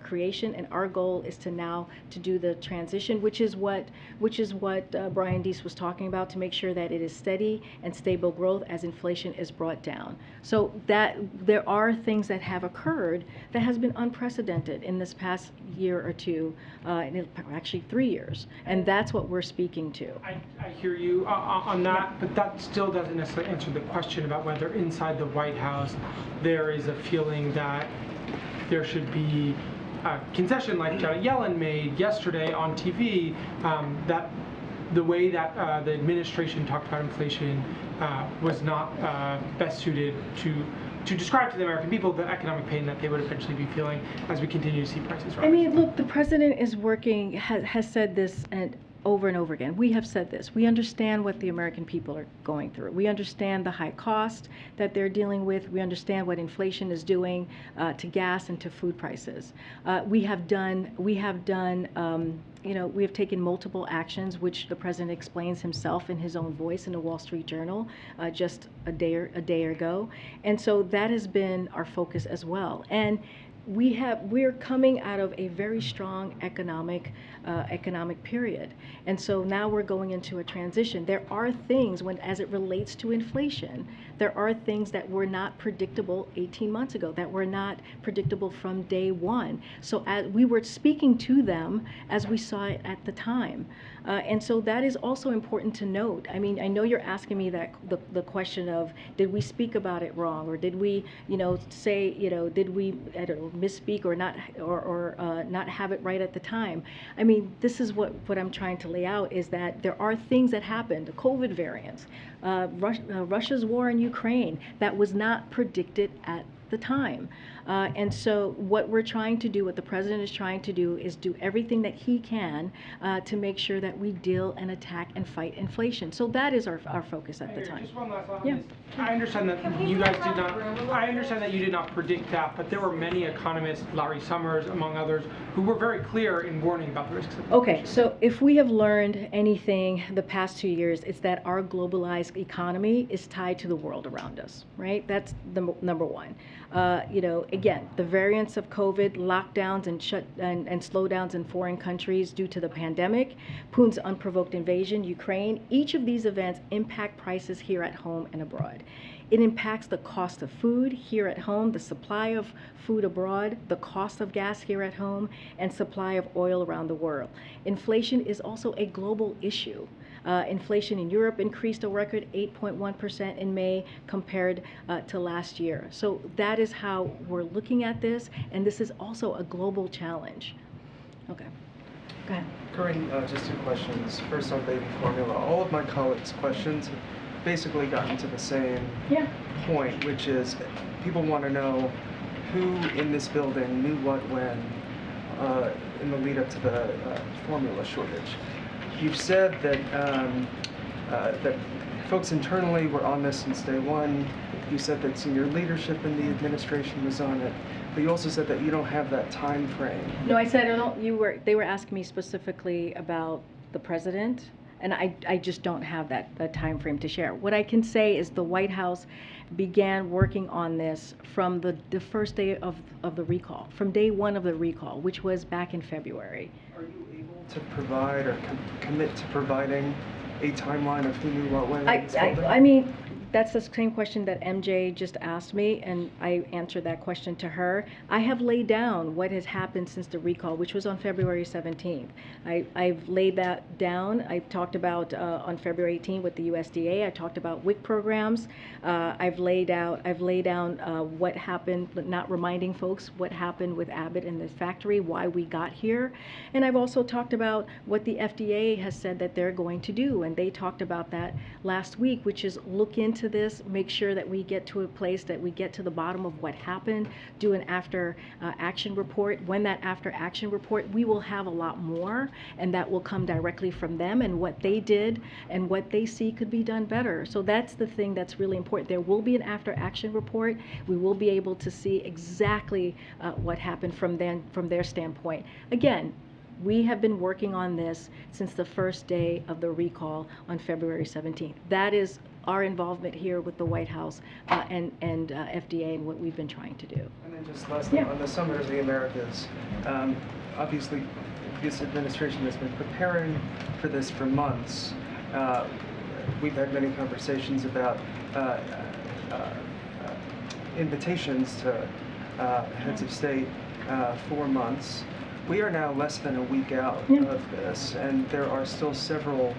creation. And our goal is to now to do the transition, which is what Brian Deese was talking about, to make sure that it is steady and stable growth as inflation is brought down. So that there are things that have occurred that has been unprecedented in this past year or two, actually 3 years, and that's what we're speaking to. I hear you on that, but that still doesn't necessarily answer the question about whether inside the White House there is a feeling that there should be a concession like Janet Yellen made yesterday on TV, that the way that the administration talked about inflation was not best suited to describe to the American people the economic pain that they would eventually be feeling as we continue to see prices rise. I mean, look, the president is working, has said this over and over again. We have said this. We understand what the American people are going through. We understand the high cost that they're dealing with. We understand what inflation is doing to gas and to food prices. We have taken multiple actions, which the president explains himself in his own voice in the Wall Street Journal just a day ago. And so that has been our focus as well. And we're coming out of a very strong economic period, and so now we're going into a transition. There are things, as it relates to inflation, there are things that were not predictable 18 months ago, that were not predictable from day one. So as we were speaking to them as we saw it at the time, and so that is also important to note. I mean, I know you're asking me that the question of, did we speak about it wrong, or did we, say, did we, I don't know, misspeak or not have it right at the time? I mean, this is what I'm trying to lay out, is that there are things that happened, the COVID variants, Russia's war in Ukraine, that was not predicted at the time. And so what we're trying to do, what the president is trying to do, is do everything that he can to make sure that we deal and attack and fight inflation. So that is our focus at the time. Just one last thought on this. I understand that you guys did not. I understand that you did not predict that, but there were many economists, Larry Summers among others, who were very clear in warning about the risks of inflation. Okay, so if we have learned anything the past 2 years, it's that our globalized economy is tied to the world around us, right? That's the number one. Again, the variants of COVID, lockdowns and slowdowns in foreign countries due to the pandemic, Putin's unprovoked invasion, Ukraine, each of these events impact prices here at home and abroad. It impacts the cost of food here at home, the supply of food abroad, the cost of gas here at home, and supply of oil around the world. Inflation is also a global issue. Inflation in Europe increased a record 8.1% in May compared to last year. So that is how we're looking at this, and this is also a global challenge. Okay, go ahead. Karine, just two questions. First on baby formula. All of my colleagues' questions have basically gotten to the same point, which is people want to know who in this building knew what when in the lead up to the formula shortage. You've said that that folks internally were on this since day one. You said that senior leadership in the administration was on it, but you also said that you don't have that time frame. No, I said they were asking me specifically about the president, and I just don't have that time frame to share. What I can say is the White House began working on this from the first day of the recall, from day one of the recall, which was back in February. Are you able to provide or commit to providing a timeline of who knew what when? I mean, that's the same question that MJ just asked me, and I answered that question to her. I have laid down what has happened since the recall, which was on February 17th. I've laid that down. I talked about on February 18th with the USDA. I talked about WIC programs. I've laid down what happened, not reminding folks what happened with Abbott and the factory, why we got here. And I've also talked about what the FDA has said that they're going to do, and they talked about that last week, which is look into this, make sure that we get to a place that we get to the bottom of what happened, do an after action report. When that after action report, we will have a lot more, and that will come directly from them and what they did and what they see could be done better. So that's the thing that's really important. There will be an after action report. We will be able to see exactly what happened from their standpoint. Again, we have been working on this since the first day of the recall on February 17th. That is our involvement here with the White House and FDA and what we've been trying to do. And then just lastly, on the Summit of the Americas, obviously this administration has been preparing for this for months. We've had many conversations about invitations to heads of state for months. We are now less than a week out of this, and there are still several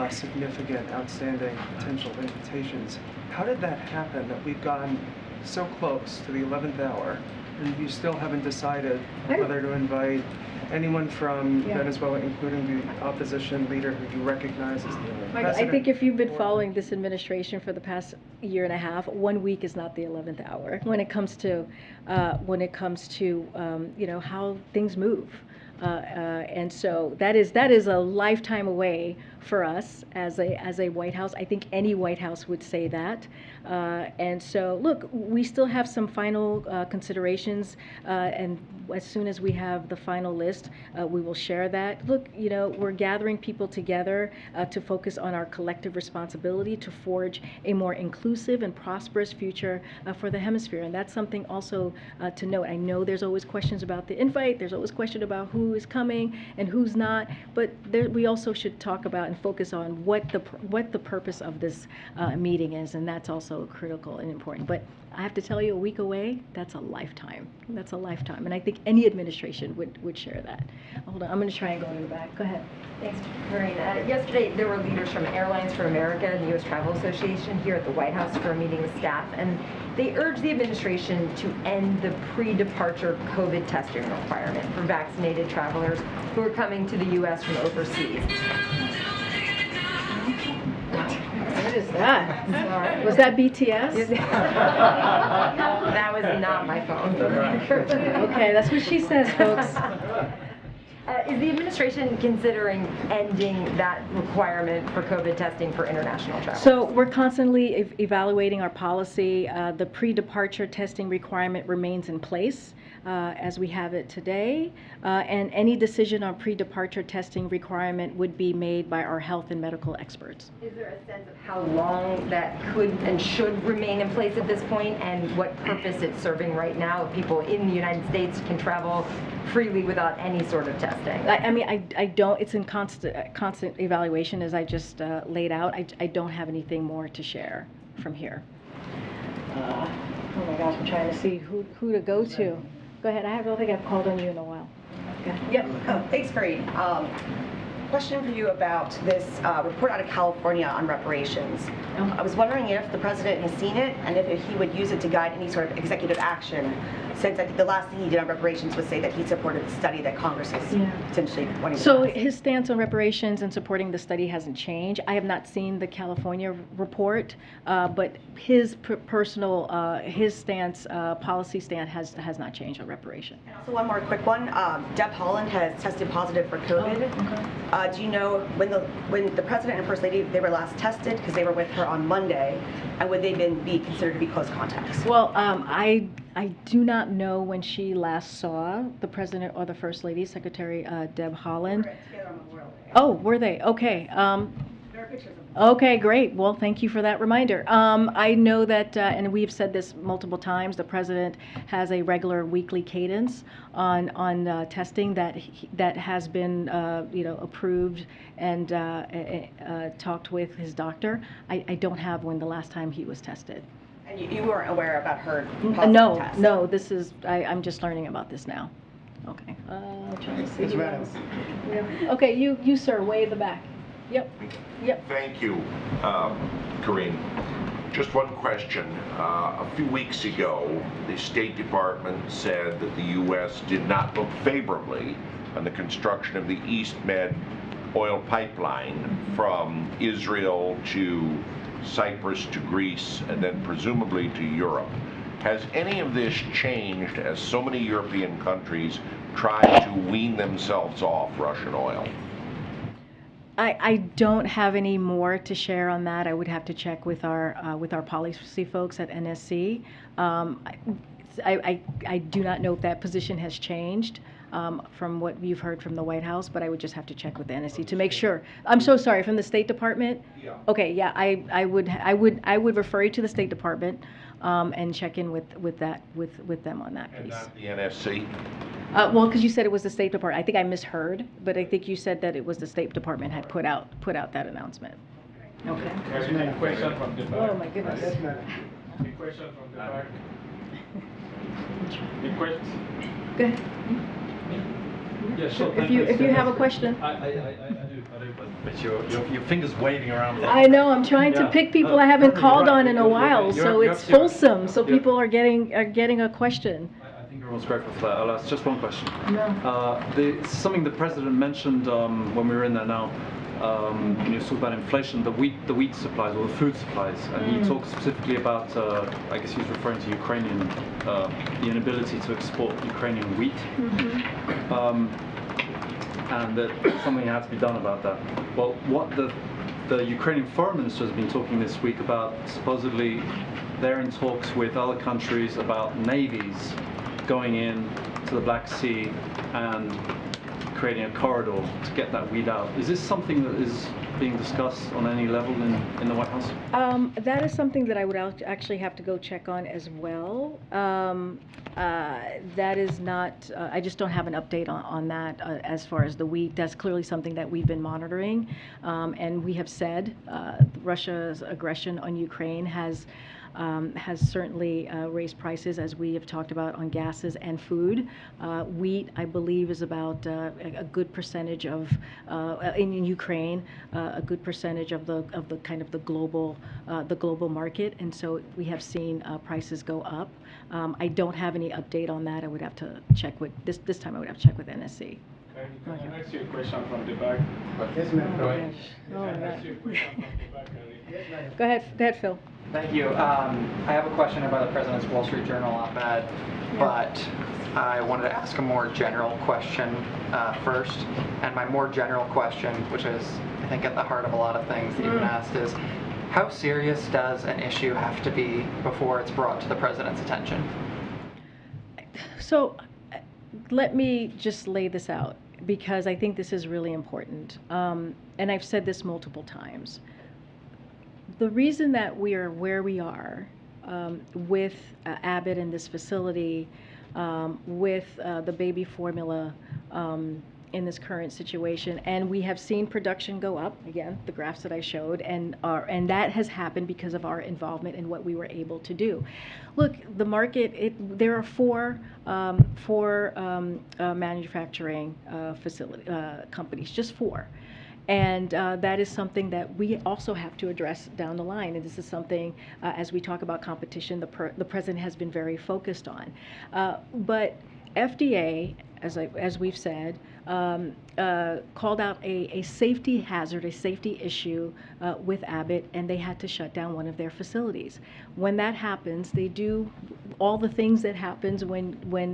significant outstanding potential invitations. How did that happen that we've gotten so close to the 11th hour and you still haven't decided whether to invite anyone from Venezuela, including the opposition leader who you recognize as the president? I think if you've been following this administration for the past year and a half, 1 week is not the 11th hour when it comes to you know, how things move. And so that is a lifetime away for us as a White House. I think any White House would say that. And so, look, we still have some final considerations, and as soon as we have the final list, we will share that. Look, you know, we're gathering people together to focus on our collective responsibility to forge a more inclusive and prosperous future for the hemisphere, and that's something also to note. I know there's always questions about the invite, there's always question about who is coming and who's not, but we also should talk about and focus on what the purpose of this meeting is, and that's also critical and important. But I have to tell you, a week away, that's a lifetime. That's a lifetime, and I think any administration would share that. Hold on, I'm going to try and go in the back. Go ahead. Thanks, Karine. Yesterday, there were leaders from Airlines for America and the U.S. Travel Association here at the White House for a meeting with staff, and they urged the administration to end the pre-departure COVID testing requirement for vaccinated travelers who are coming to the U.S. from overseas. What is that? Was that BTS? That was not my phone. Okay, that's what she says, folks. Is the administration considering ending that requirement for COVID testing for international travel? So we're constantly evaluating our policy. The pre-departure testing requirement remains in place as we have it today, and any decision on pre-departure testing requirement would be made by our health and medical experts. Is there a sense of how long that could and should remain in place at this point, and what purpose it's serving right now if people in the United States can travel freely without any sort of testing? I mean, I don't, it's in constant evaluation as I just laid out. I don't have anything more to share from here. Oh my gosh, I'm trying to see who to go to. Go ahead, I don't think I've called on you in a while. Okay. Yep, thanks, Karine. Question for you about this report out of California on reparations. I was wondering if the president has seen it and if he would use it to guide any sort of executive action, since I think the last thing he did on reparations was say that he supported the study that Congress is potentially wanting to So pass. his stance on reparations and supporting the study hasn't changed. I have not seen the California report, but his personal, his stance, policy stance has not changed on reparation. And also one more quick one. Deb Haaland has tested positive for COVID. Do you know when the president and first lady, they were last tested, because they were with her on Monday, and would they be considered to be close contacts? Well, I do not know when she last saw the president or the first lady, Secretary Deb Haaland. Oh, were they? Okay. There are pictures of them. Okay, great. Well, thank you for that reminder. I know that, and we've said this multiple times, the president has a regular weekly cadence on testing that has been approved and talked with his doctor. I don't have when the last time he was tested. And you weren't aware about her positive test? No, this is, I'm just learning about this now. Okay. I'm trying to see. Yes, madam. Okay, you sir, way in the back. Yep. Thank you, Karine. Just one question. A few weeks ago, the State Department said that the U.S. did not look favorably on the construction of the East Med oil pipeline from Israel to Cyprus to Greece and then presumably to Europe. Has any of this changed as so many European countries try to wean themselves off Russian oil? I don't have any more to share on that. I would have to check with our policy folks at NSC. I do not know if that position has changed. from what you've heard from the White House, but I would just have to check with the NSC to make sure. I'm so sorry, from the State Department? Yeah. Okay, yeah, I would refer you to the State Department and check in with them on that And piece. not the NSC? Well, because you said it was the State Department. I think I misheard, but I think you said that it was the State Department had put out that announcement. Okay. A question from the back. Oh, my goodness. A question from the back. Any questions? Go ahead. Yeah, sure. If you have a question. I do, but your fingers waving around. I know, I'm trying to pick people I haven't called on in a while, so it's wholesome, so people are getting a question. I think everyone's grateful for that. I'll ask just one question. No. Something the president mentioned when we were in there now, when he was talking about inflation, the wheat supplies or the food supplies, and he talked specifically about, I guess he was referring to Ukrainian, the inability to export Ukrainian wheat, and that something had to be done about that. Well, what the Ukrainian foreign minister has been talking this week about, supposedly they're in talks with other countries about navies going in to the Black Sea and creating a corridor to get that wheat out. Is this something that is being discussed on any level in the White House? That is something that I would actually have to go check on as well. That is not, I just don't have an update on that as far as the wheat. That's clearly something that we've been monitoring. And we have said Russia's aggression on Ukraine has certainly raised prices, as we have talked about, on gases and food. Wheat, I believe, is about a good percentage of in Ukraine, a good percentage of the kind of the global market, and so we have seen prices go up. I don't have any update on that. I would have to check with this time. I would have to check with NSC. Can I ask you a question from the back? Yes, ma'am. Go ahead. Oh, Can I ask you a question from the back, Karine? Go ahead, Phil. Thank you. I have a question about the President's Wall Street Journal op-ed, but I wanted to ask a more general question first. And my more general question, which is, I think, at the heart of a lot of things that you've been asked, is how serious does an issue have to be before it's brought to the President's attention? So let me just lay this out, because I think this is really important. And I've said this multiple times. The reason that we are where we are with Abbott and this facility, with the baby formula in this current situation, and we have seen production go up, again, the graphs that I showed, and that has happened because of our involvement in what we were able to do. Look, the market, there are four manufacturing companies, just four. And that is something that we also have to address down the line. And this is something, as we talk about competition, the president has been very focused on. But FDA, as we've said, called out a safety hazard, a safety issue with Abbott, and they had to shut down one of their facilities. When that happens, they do all the things that happens when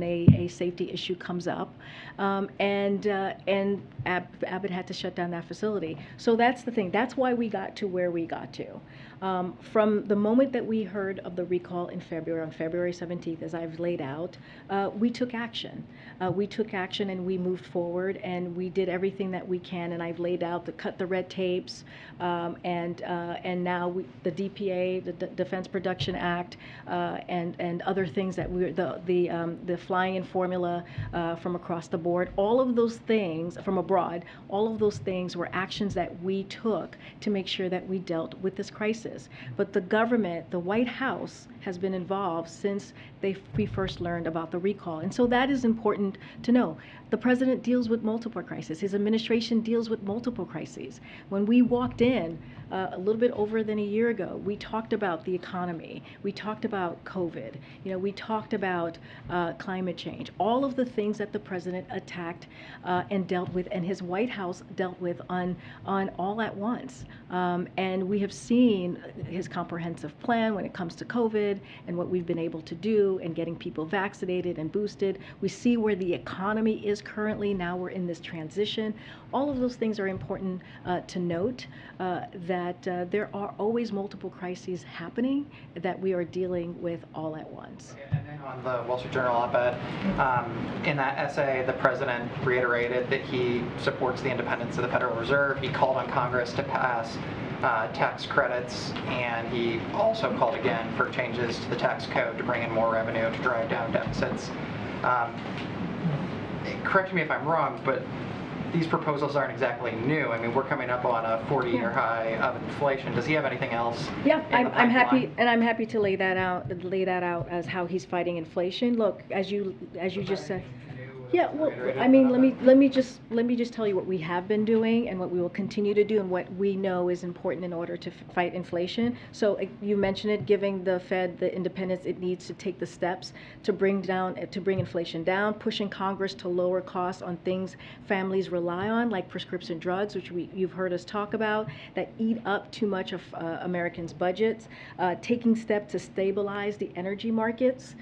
a safety issue comes up, and Abbott had to shut down that facility. So that's the thing. That's why we got to where we got to. From the moment that we heard of the recall in February, on February 17th, as I've laid out, we took action. We took action and we moved forward, and we did everything that we can, and I've laid out cut the red tapes, and now the DPA, the Defense Production Act, and other things that the flying in formula from across the board, all of those things from abroad, all of those things were actions that we took to make sure that we dealt with this crisis. But the government, the White House, has been involved since we first learned about the recall, and so that is important to know. The president deals with multiple crises. His administration deals with multiple crises. When we walked in a little bit over than a year ago, we talked about the economy. We talked about COVID. We talked about climate change. All of the things that the president attacked and dealt with, and his White House dealt with on all at once. And we have seen his comprehensive plan when it comes to COVID and what we've been able to do and getting people vaccinated and boosted. We see where the economy is currently. currently. Now we're in this transition. All of those things are important to note, that there are always multiple crises happening that we are dealing with all at once. And then on the Wall Street Journal op-ed, in that essay, the president reiterated that he supports the independence of the Federal Reserve. He called on Congress to pass tax credits, and he also called again for changes to the tax code to bring in more revenue to drive down deficits. Correct me if I'm wrong, but these proposals aren't exactly new. I mean, we're coming up on a 40-year high of inflation. Does he have anything else? Yeah, I'm happy, and I'm happy to lay that out as how he's fighting inflation. Look, as you just said. Yeah, well, I mean, let me just tell you what we have been doing and what we will continue to do and what we know is important in order to fight inflation. So you mentioned it, giving the Fed the independence it needs to take the steps to bring inflation down, pushing Congress to lower costs on things families rely on, like prescription drugs, which you've heard us talk about, that eat up too much of Americans' budgets, taking steps to stabilize the energy markets,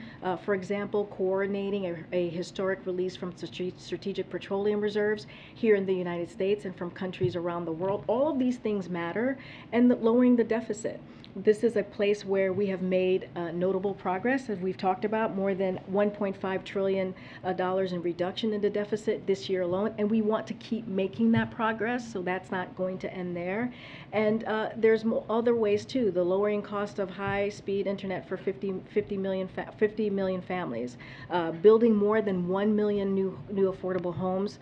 for example, coordinating a historic release from strategic petroleum reserves here in the United States and from countries around the world. All of these things matter, and lowering the deficit. This is a place where we have made notable progress, as we've talked about, more than $1.5 trillion in reduction in the deficit this year alone, and we want to keep making that progress, so that's not going to end there. And there's other ways too, the lowering cost of high-speed internet for 50 million families, building more than 1 million new affordable homes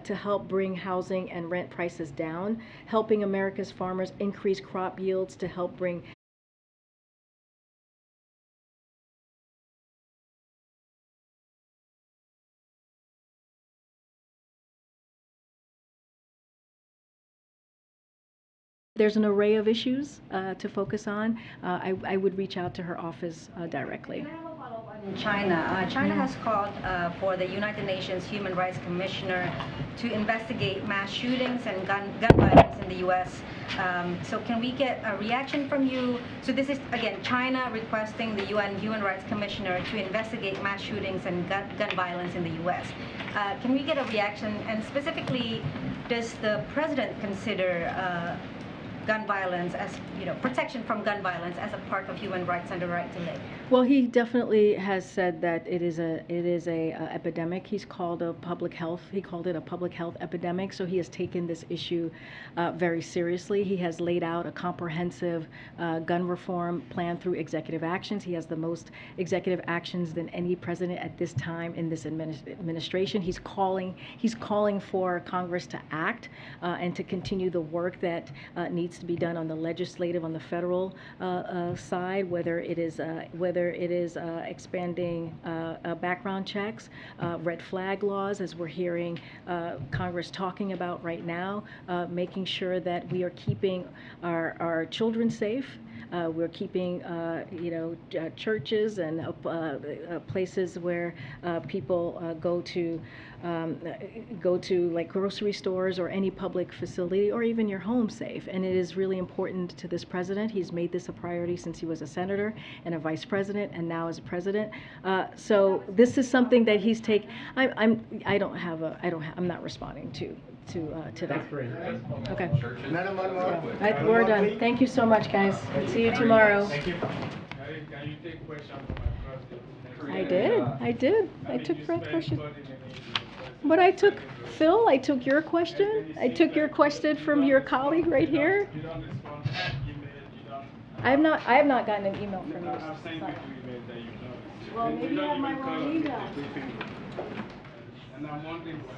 to help bring housing and rent prices down, helping America's farmers increase crop yields to help bring There's an array of issues to focus on. I would reach out to her office directly. Can I have a follow-up on China? China has called for the United Nations Human Rights Commissioner to investigate mass shootings and gun violence in the U.S. So can we get a reaction from you? So this is, again, China requesting the UN Human Rights Commissioner to investigate mass shootings and gun violence in the U.S. Can we get a reaction? And specifically, does the president consider gun violence as, protection from gun violence as a part of human rights and the right to live? Well, he definitely has said that it is a epidemic. He called it a public health epidemic. So he has taken this issue very seriously. He has laid out a comprehensive gun reform plan through executive actions. He has the most executive actions than any president at this time in this administration. He's calling for Congress to act and to continue the work that needs to be done on the legislative, on the federal side, whether it is expanding background checks, red flag laws, as we're hearing Congress talking about right now, making sure that we are keeping our children safe. We're keeping, churches and places where people go to like grocery stores or any public facility or even your home safe. And it is really important to this president. He's made this a priority since he was a senator and a vice president and now as a president. So this is something that he's taken. I'm not responding to that. Okay. Yeah. We're done. Thank you so much, guys. See you tomorrow. Thank you. Can you take questions from my president? I did. I took Fred's question. But I took Phil. I took your question. I took your question from your colleague right here. You don't respond to email. I have not gotten an email from you. I've sent you email that you don't. Well, maybe you have my wrong email. And I'm wondering why.